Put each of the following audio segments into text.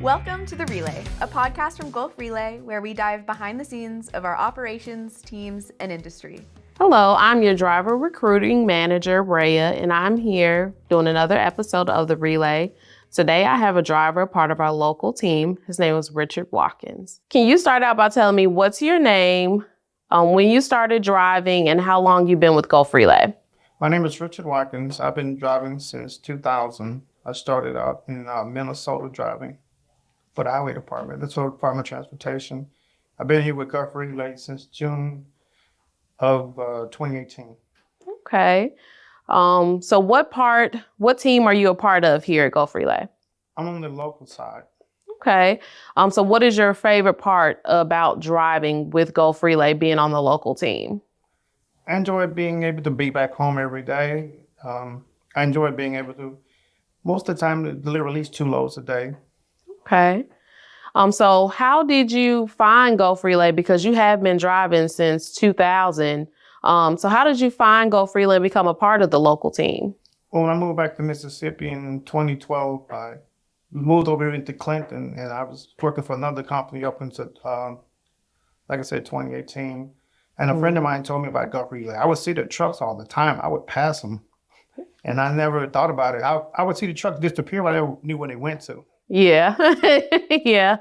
Welcome to The Relay, a podcast from Gulf Relay where we dive behind the scenes of our operations, teams, and industry. Hello, I'm your driver recruiting manager, Rhaya, and I'm here doing another episode of The Relay. Today, I have a driver, part of our local team. His name is Richard Watkins. Can you start out by telling me what's your name, when you started driving, and how long you've been with Gulf Relay? My name is Richard Watkins. I've been driving since 2000. I started out in Minnesota driving for the Highway Department, the Department of Transportation. I've been here with Gulf Relay since June of 2018. Okay. So what team are you a part of here at Gulf Relay? I'm on the local side. Okay. So what is your favorite part about driving with Gulf Relay, being on the local team? I enjoy being able to be back home every day. I enjoy being able to, most of the time, deliver at least 2 loads a day. Okay. So how did you find Gulf Relay? Because you have been driving since 2000. So how did you find Gulf Relay and become a part of the local team? Well, when I moved back to Mississippi in 2012, I moved over into Clinton, and I was working for another company up until, like I said, 2018. And a friend of mine told me about Gulf Relay. I would see the trucks all the time. I would pass them, and I never thought about it. I would see the trucks disappear, but I never knew where they went to. Yeah. Yeah.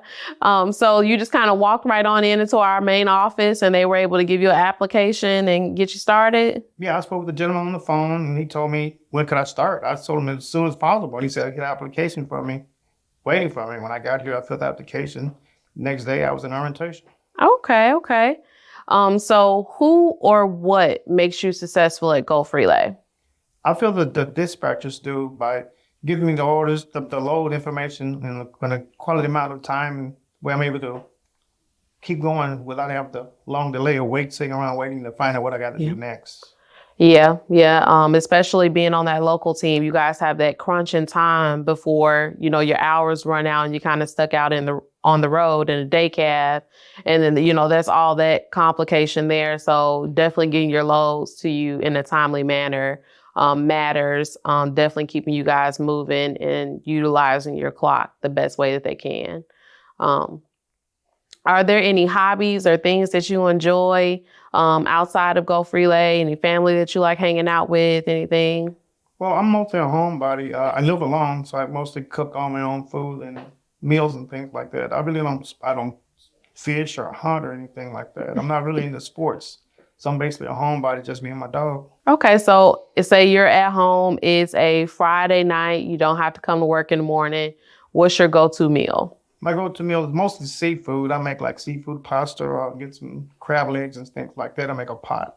So you just kind of walked right on into our main office and they were able to give you an application and get you started? Yeah, I spoke with the gentleman on the phone and he told me, when could I start? I told him as soon as possible. He said, get an application for me, waiting for me. When I got here, I filled the application. Next day, I was in orientation. Okay. So who or what makes you successful at Gulf Relay? I feel that the dispatchers do by giving me the orders, the load information in a quality amount of time where I'm able to keep going without having the long delay of sitting around waiting to find out what I got to do next. Yeah. Especially being on that local team, you guys have that crunch in time before, your hours run out and you kind of stuck out on the road in a day cab. And then, that's all that complication there. So definitely getting your loads to you in a timely manner matters. Definitely keeping you guys moving and utilizing your clock the best way that they can. Are there any hobbies or things that you enjoy outside of Gulf Relay? Any family that you like hanging out with? Anything? Well, I'm mostly a homebody. I live alone, so I mostly cook all my own food and meals and things like that. I don't fish or hunt or anything like that. I'm not really into sports. So I'm basically a homebody, just me and my dog. Okay, so say you're at home, it's a Friday night, you don't have to come to work in the morning. What's your go-to meal? My go-to meal is mostly seafood. I make like seafood pasta, or I'll get some crab legs and things like that. I make a pot.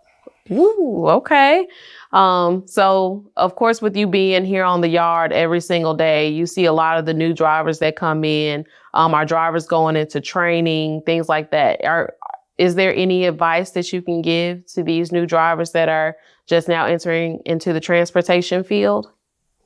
Ooh, okay. So of course, with you being here on the yard every single day, you see a lot of the new drivers that come in, our drivers going into training, things like that. Is there any advice that you can give to these new drivers that are just now entering into the transportation field?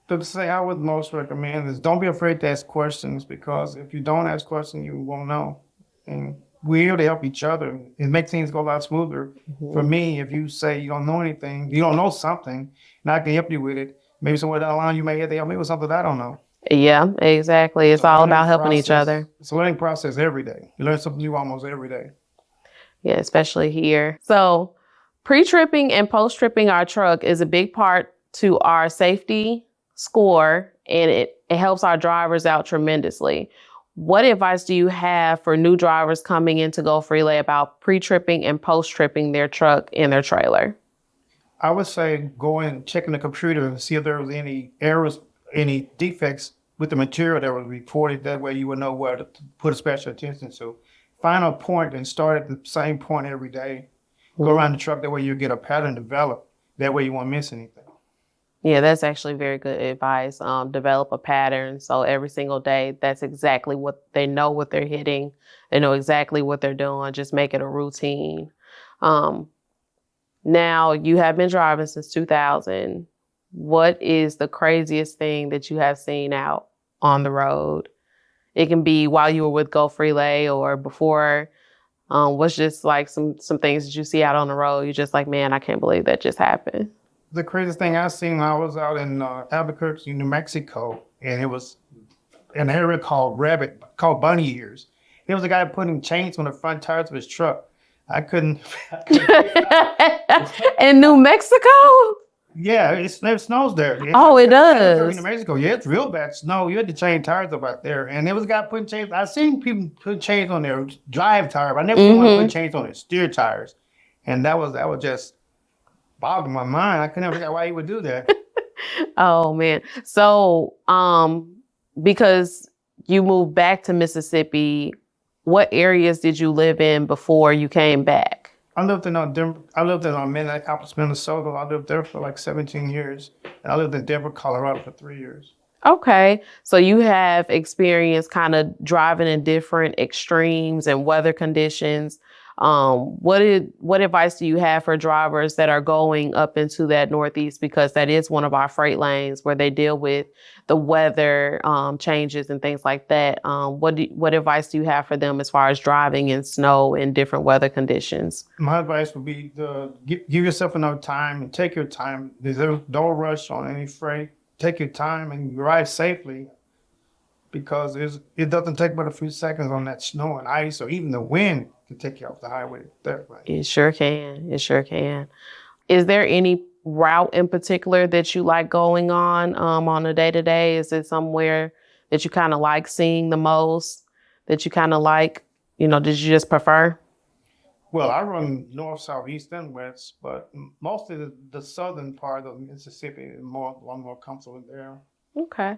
To say I would most recommend is don't be afraid to ask questions, because if you don't ask questions, you won't know. And we're here to help each other and make things go a lot smoother. Mm-hmm. For me, if you say you don't know anything, you don't know something, and I can help you with it, maybe somewhere down the line you may have to help me with something I don't know. Yeah, exactly. It's all about helping each other. It's a learning process every day. You learn something new almost every day. Yeah, especially here. So pre-tripping and post-tripping our truck is a big part to our safety score, and it helps our drivers out tremendously. What advice do you have for new drivers coming into Gulf Relay about pre-tripping and post-tripping their truck and their trailer? I would say go and check in the computer and see if there was any errors, any defects with the material that was reported. That way you would know where to put special attention to. Find a point and start at the same point every day. Go around the truck, that way you get a pattern developed. That way you won't miss anything. Yeah, that's actually very good advice. Develop a pattern. So every single day, that's exactly what they know, what they're hitting. They know exactly what they're doing. Just make it a routine. Now, you have been driving since 2000. What is the craziest thing that you have seen out on the road? It can be while you were with Gulf Relay or before. What's just like some things that you see out on the road? You're just like, man, I can't believe that just happened. The craziest thing I seen when I was out in Albuquerque, New Mexico, and it was an area called bunny ears. There was a guy putting chains on the front tires of his truck. I couldn't. In New Mexico? Yeah, it snows there. Oh, it In does. New Mexico, yeah, it's real bad snow. You had to change tires up out there. And there was a guy putting chains. I've seen people put chains on their drive tire, but I never seen one put chains on their steer tires. And that was just boggling my mind. I couldn't never figure out why he would do that. Oh man. So, because you moved back to Mississippi, what areas did you live in before you came back? I lived in Denver. I lived in Minneapolis, Minnesota. I lived there for like 17 years. And I lived in Denver, Colorado for 3 years. Okay. So you have experience kind of driving in different extremes and weather conditions. What advice do you have for drivers that are going up into that Northeast? Because that is one of our freight lanes where they deal with the weather changes and things like that. What advice do you have for them as far as driving in snow and different weather conditions? My advice would be to give yourself enough time and take your time. There's no rush on any freight. Take your time and ride safely, because it doesn't take but a few seconds on that snow and ice or even the wind to take you off the highway. It sure can. It sure can. Is there any route in particular that you like going on a day-to-day? Is it somewhere that you kind of like seeing the most, that you kind of like, did you just prefer? Well, I run north, south, east, and west, but mostly the southern part of Mississippi is I'm more comfortable there. Okay.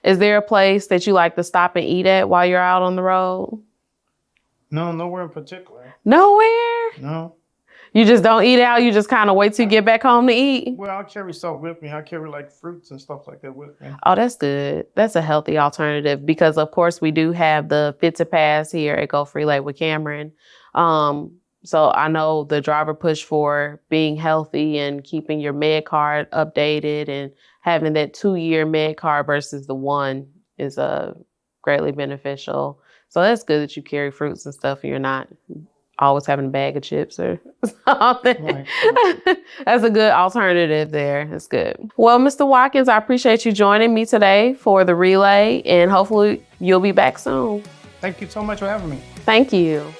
Is there a place that you like to stop and eat at while you're out on the road? No, nowhere in particular. Nowhere? No. You just don't eat out? You just kind of wait till you get back home to eat? Well, I carry stuff with me. I carry like fruits and stuff like that with me. Oh, that's good. That's a healthy alternative because, of course, we do have the Fit to Pass here at Go Freelay with Cameron. So I know the driver push for being healthy and keeping your med card updated, and having that 2-year med card versus the 1 is greatly beneficial. So that's good that you carry fruits and stuff and you're not always having a bag of chips or something. Right. That's a good alternative there. That's good. Well, Mr. Watkins, I appreciate you joining me today for the relay, and hopefully you'll be back soon. Thank you so much for having me. Thank you.